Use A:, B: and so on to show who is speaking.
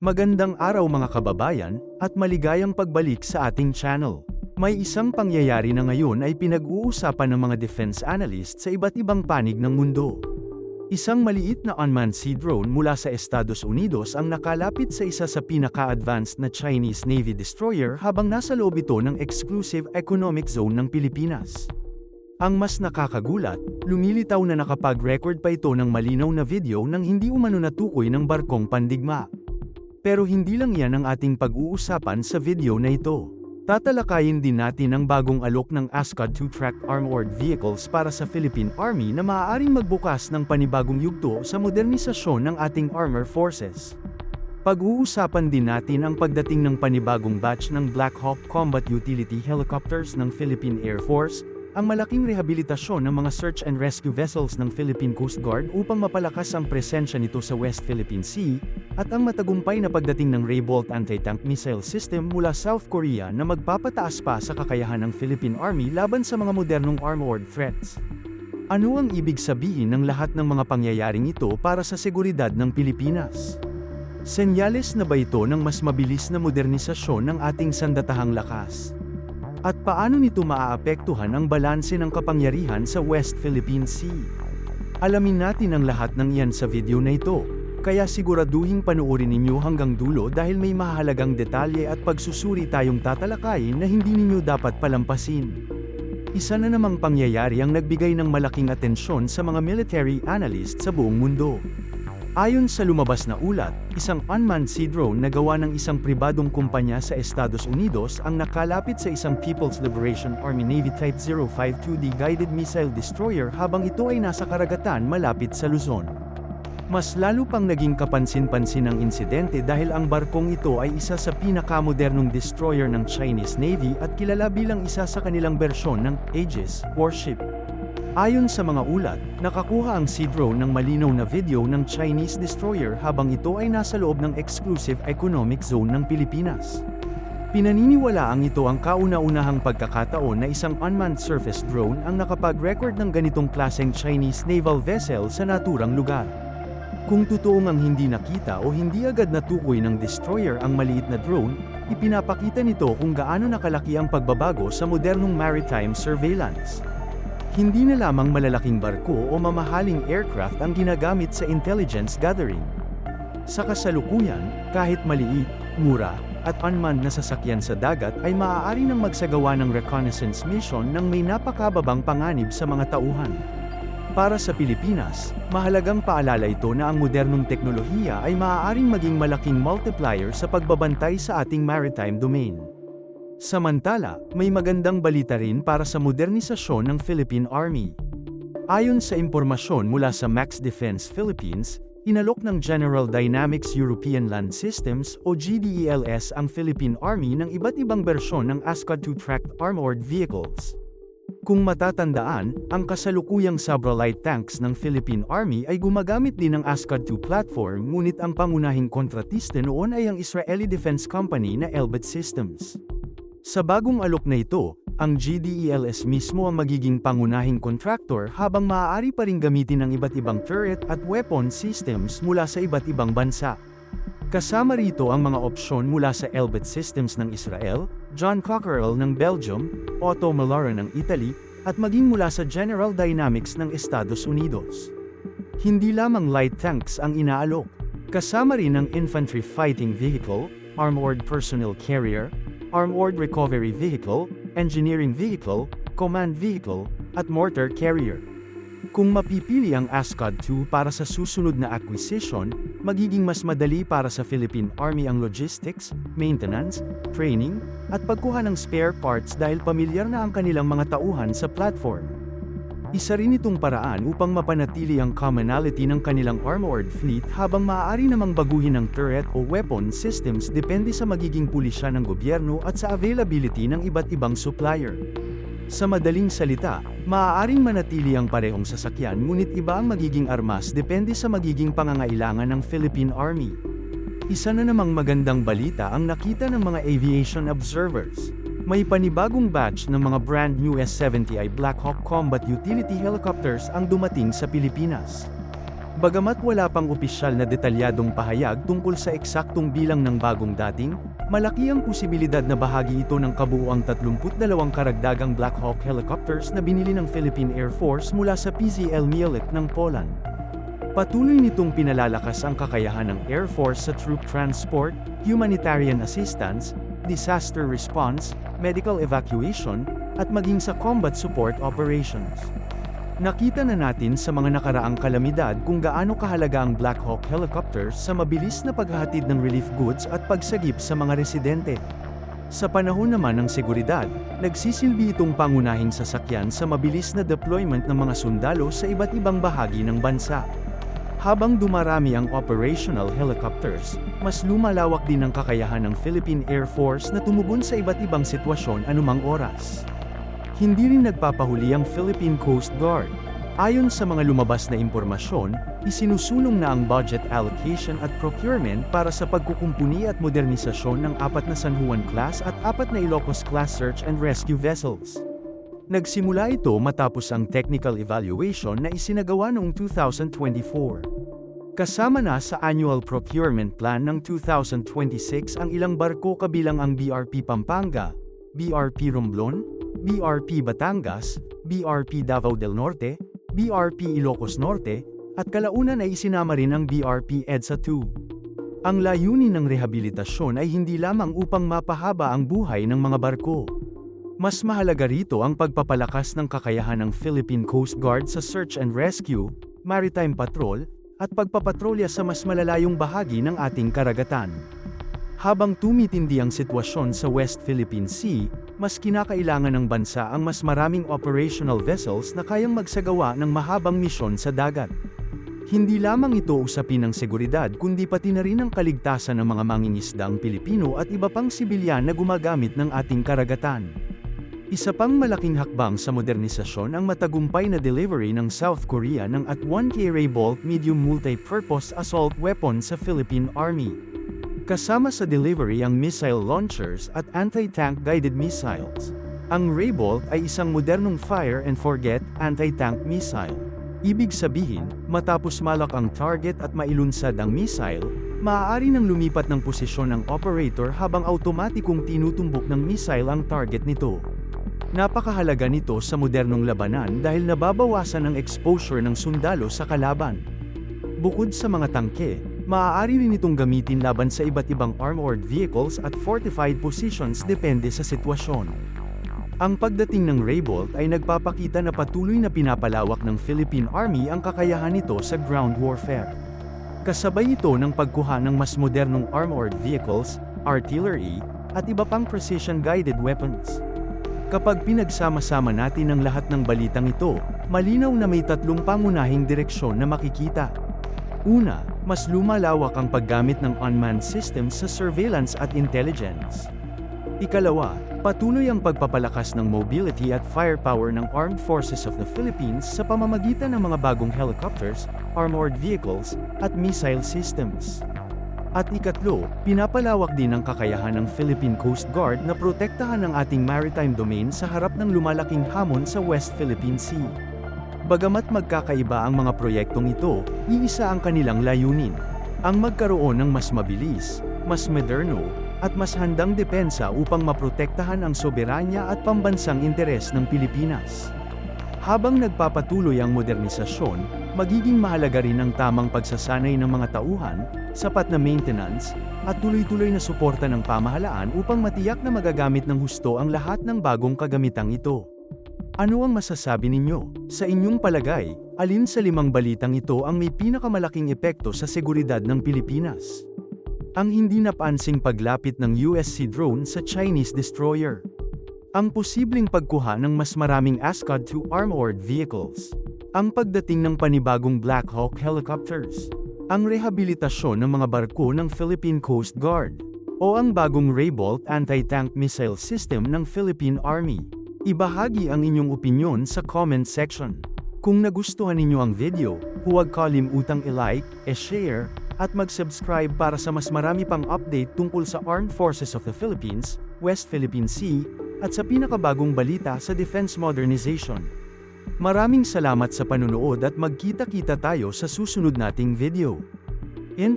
A: Magandang araw mga kababayan, at maligayang pagbalik sa ating channel. May isang pangyayari na ngayon ay pinag-uusapan ng mga defense analysts sa iba't ibang panig ng mundo. Isang maliit na unmanned sea drone mula sa Estados Unidos ang nakalapit sa isa sa pinaka-advanced na Chinese Navy destroyer habang nasa loob ito ng exclusive economic zone ng Pilipinas. Ang mas nakakagulat, lumilitaw na nakapag-record pa ito ng malinaw na video ng hindi umano natukoy ng barkong pandigma. Pero hindi lang yan ang ating pag-uusapan sa video na ito. Tatalakayin din natin ang bagong alok ng ASCAD-2 tracked armored vehicles para sa Philippine Army na maaaring magbukas ng panibagong yugto sa modernisasyon ng ating armor forces. Pag-uusapan din natin ang pagdating ng panibagong batch ng Black Hawk Combat Utility Helicopters ng Philippine Air Force, ang malaking rehabilitasyon ng mga search and rescue vessels ng Philippine Coast Guard upang mapalakas ang presensya nito sa West Philippine Sea, at ang matagumpay na pagdating ng Raybolt anti-tank missile system mula South Korea na magpapataas pa sa kakayahan ng Philippine Army laban sa mga modernong armored threats. Ano ang ibig sabihin ng lahat ng mga pangyayaring ito para sa seguridad ng Pilipinas? Senyales na ba ito ng mas mabilis na modernisasyon ng ating sandatahang lakas? At paano nito maaapektuhan ang balanse ng kapangyarihan sa West Philippine Sea? Alamin natin ang lahat ng iyan sa video na ito, kaya siguraduhin panoorin ninyo hanggang dulo dahil may mahalagang detalye at pagsusuri tayong tatalakayin na hindi ninyo dapat palampasin. Isa na namang pangyayari ang nagbigay ng malaking atensyon sa mga military analysts sa buong mundo. Ayon sa lumabas na ulat, isang unmanned sea drone na gawa ng isang pribadong kumpanya sa Estados Unidos ang nakalapit sa isang People's Liberation Army Navy Type 052D guided missile destroyer habang ito ay nasa karagatan malapit sa Luzon. Mas lalo pang naging kapansin-pansin ang insidente dahil ang barkong ito ay isa sa pinakamodernong destroyer ng Chinese Navy at kilala bilang isa sa kanilang bersyon ng Aegis warship. Ayon sa mga ulat, nakakuha ang sea drone ng malinaw na video ng Chinese destroyer habang ito ay nasa loob ng exclusive economic zone ng Pilipinas. Pinaniniwalaang ito ang kauna-unahang pagkakataon na isang unmanned surface drone ang nakapag-record ng ganitong klaseng Chinese naval vessel sa naturang lugar. Kung totoong ang hindi nakita o hindi agad natukoy ng destroyer ang maliit na drone, ipinapakita nito kung gaano nakalaki ang pagbabago sa modernong maritime surveillance. Hindi na lamang malalaking barko o mamahaling aircraft ang ginagamit sa intelligence gathering. Sa kasalukuyan, kahit maliit, mura, at unmanned na sasakyan sa dagat ay maaari nang magsagawa ng reconnaissance mission nang may napakababang panganib sa mga tauhan. Para sa Pilipinas, mahalagang paalala ito na ang modernong teknolohiya ay maaaring maging malaking multiplier sa pagbabantay sa ating maritime domain. Samantala, may magandang balita rin para sa modernisasyon ng Philippine Army. Ayon sa impormasyon mula sa Max Defense Philippines, inalok ng General Dynamics European Land Systems o GDELS ang Philippine Army ng iba't ibang bersyon ng ASCAD-2 tracked armored vehicles. Kung matatandaan, ang kasalukuyang Sabra light tanks ng Philippine Army ay gumagamit din ng ASCAD-2 platform, ngunit ang pangunahing kontratista noon ay ang Israeli defense company na Elbit Systems. Sa bagong alok na ito, ang GDELS mismo ang magiging pangunahing contractor habang maaari pa ring gamitin ang iba't ibang turret at weapon systems mula sa iba't ibang bansa. Kasama rito ang mga opsyon mula sa Elbit Systems ng Israel, John Cockerill ng Belgium, Otto Melara ng Italy, at maging mula sa General Dynamics ng Estados Unidos. Hindi lamang light tanks ang inaalok. Kasama rin ang infantry fighting vehicle, armored personnel carrier, armored recovery vehicle, engineering vehicle, command vehicle, at mortar carrier. Kung mapipili ang ASCAD-2 para sa susunod na acquisition, magiging mas madali para sa Philippine Army ang logistics, maintenance, training, at pagkuha ng spare parts dahil pamilyar na ang kanilang mga tauhan sa platform. Isa rin itong paraan upang mapanatili ang commonality ng kanilang armored fleet habang maaari namang baguhin ang turret o weapon systems depende sa magiging pulisya ng gobyerno at sa availability ng iba't ibang supplier. Sa madaling salita, maaaring manatili ang parehong sasakyan ngunit iba ang magiging armas depende sa magiging pangangailangan ng Philippine Army. Isa na namang magandang balita ang nakita ng mga aviation observers. May panibagong batch ng mga brand new S-70i Black Hawk Combat Utility Helicopters ang dumating sa Pilipinas. Bagamat wala pang opisyal na detalyadong pahayag tungkol sa eksaktong bilang ng bagong dating, malaki ang posibilidad na bahagi ito ng kabuuang 32 karagdagang Black Hawk helicopters na binili ng Philippine Air Force mula sa PZL Mielec ng Poland. Patuloy nitong pinalalakas ang kakayahan ng Air Force sa troop transport, humanitarian assistance, disaster response, medical evacuation, at maging sa combat support operations. Nakita na natin sa mga nakaraang kalamidad kung gaano kahalaga ang Black Hawk helicopters sa mabilis na paghahatid ng relief goods at pagsagip sa mga residente. Sa panahon naman ng seguridad, nagsisilbi itong pangunahing sasakyan sa mabilis na deployment ng mga sundalo sa iba't ibang bahagi ng bansa. Habang dumarami ang operational helicopters, mas lumalawak din ang kakayahan ng Philippine Air Force na tumugon sa iba't ibang sitwasyon anumang oras. Hindi rin nagpapahuli ang Philippine Coast Guard. Ayon sa mga lumabas na impormasyon, isinusulong na ang budget allocation at procurement para sa pagkukumpuni at modernisasyon ng 4 na San Juan-class at 4 na Ilocos-class search and rescue vessels. Nagsimula ito matapos ang technical evaluation na isinagawa noong 2024. Kasama na sa annual procurement plan ng 2026 ang ilang barko kabilang ang BRP Pampanga, BRP Romblon, BRP Batangas, BRP Davao del Norte, BRP Ilocos Norte, at kalaunan ay isinama rin ang BRP EDSA 2. Ang layunin ng rehabilitasyon ay hindi lamang upang mapahaba ang buhay ng mga barko. Mas mahalaga rito ang pagpapalakas ng kakayahan ng Philippine Coast Guard sa search and rescue, maritime patrol, at pagpapatrolya sa mas malalayong bahagi ng ating karagatan. Habang tumitindi ang sitwasyon sa West Philippine Sea, mas kinakailangan ng bansa ang mas maraming operational vessels na kayang magsagawa ng mahabang misyon sa dagat. Hindi lamang ito usapin ng seguridad kundi pati na rin ang kaligtasan ng mga mangingisdang Pilipino at iba pang sibilyan na gumagamit ng ating karagatan. Isa pang malaking hakbang sa modernisasyon ang matagumpay na delivery ng South Korea ng AT-1K Raybolt medium multi-purpose assault weapon sa Philippine Army. Kasama sa delivery ang missile launchers at anti-tank guided missiles. Ang Raybolt ay isang modernong fire-and-forget anti-tank missile. Ibig sabihin, matapos malak ang target at mailunsad ang missile, maaari nang lumipat ng posisyon ng operator habang automatikong tinutumbok ng missile ang target nito. Napakahalaga nito sa modernong labanan dahil nababawasan ang exposure ng sundalo sa kalaban. Bukod sa mga tangke, maaari rin itong gamitin laban sa iba't ibang armored vehicles at fortified positions depende sa sitwasyon. Ang pagdating ng Raybolt ay nagpapakita na patuloy na pinapalawak ng Philippine Army ang kakayahan nito sa ground warfare. Kasabay ito ng pagkuha ng mas modernong armored vehicles, artillery, at iba pang precision-guided weapons. Kapag pinagsama-sama natin ang lahat ng balitang ito, malinaw na may 3 pangunahing direksyon na makikita. Una, mas lumalawak ang paggamit ng unmanned systems sa surveillance at intelligence. Ikalawa, patuloy ang pagpapalakas ng mobility at firepower ng Armed Forces of the Philippines sa pamamagitan ng mga bagong helicopters, armored vehicles, at missile systems. At ikatlo, pinapalawak din ang kakayahan ng Philippine Coast Guard na protektahan ang ating maritime domain sa harap ng lumalaking hamon sa West Philippine Sea. Bagamat magkakaiba ang mga proyektong ito, iisa ang kanilang layunin: ang magkaroon ng mas mabilis, mas moderno, at mas handang depensa upang maprotektahan ang soberanya at pambansang interes ng Pilipinas. Habang nagpapatuloy ang modernisasyon, magiging mahalaga rin ang tamang pagsasanay ng mga tauhan, sapat na maintenance, at tuloy-tuloy na suporta ng pamahalaan upang matiyak na magagamit ng husto ang lahat ng bagong kagamitang ito. Ano ang masasabi ninyo? Sa inyong palagay, alin sa 5 balitang ito ang may pinakamalaking epekto sa seguridad ng Pilipinas? Ang hindi napansing paglapit ng USC drone sa Chinese destroyer. Ang posibleng pagkuha ng mas maraming ASCAD-2 armored vehicles. Ang pagdating ng panibagong Black Hawk helicopters. Ang rehabilitasyon ng mga barko ng Philippine Coast Guard. O ang bagong Raybolt anti-tank missile system ng Philippine Army. Ibahagi ang inyong opinyon sa comment section. Kung nagustuhan ninyo ang video, huwag kalimutang i-like, i-share, at mag-subscribe para sa mas marami pang update tungkol sa Armed Forces of the Philippines, West Philippine Sea, at sa pinakabagong balita sa defense modernization. Maraming salamat sa panunood at magkita-kita tayo sa susunod nating video.